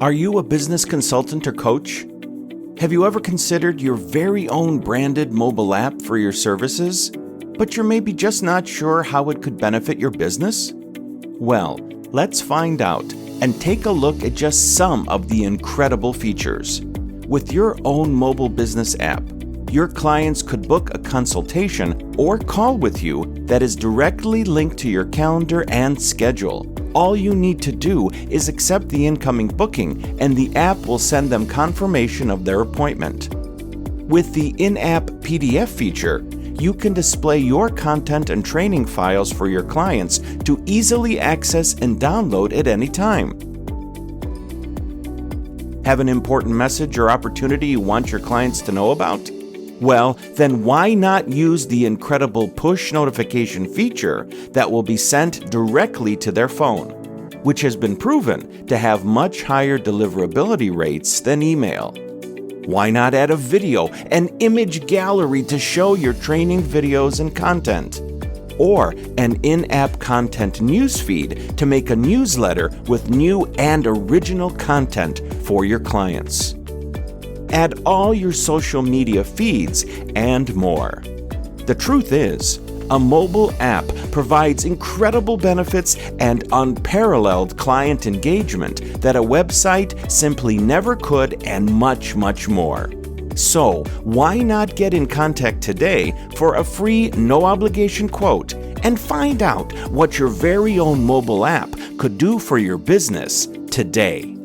Are you a business consultant or coach? Have you ever considered your very own branded mobile app for your services, but you're maybe just not sure how it could benefit your business? Well, let's find out and take a look at just some of the incredible features. With your own mobile business app, your clients could book a consultation or call with you that is directly linked to your calendar and schedule. All you need to do is accept the incoming booking, and the app will send them confirmation of their appointment. With the in-app PDF feature, you can display your content and training files for your clients to easily access and download at any time. Have an important message or opportunity you want your clients to know about? Well, then why not use the incredible push notification feature that will be sent directly to their phone, which has been proven to have much higher deliverability rates than email? Why not add a video, an image gallery to show your training videos and content? Or an in-app content newsfeed to make a newsletter with new and original content for your clients? Add all your social media feeds and more. The truth is, a mobile app provides incredible benefits and unparalleled client engagement that a website simply never could, and much, much more. So, why not get in contact today for a free, no-obligation quote and find out what your very own mobile app could do for your business today?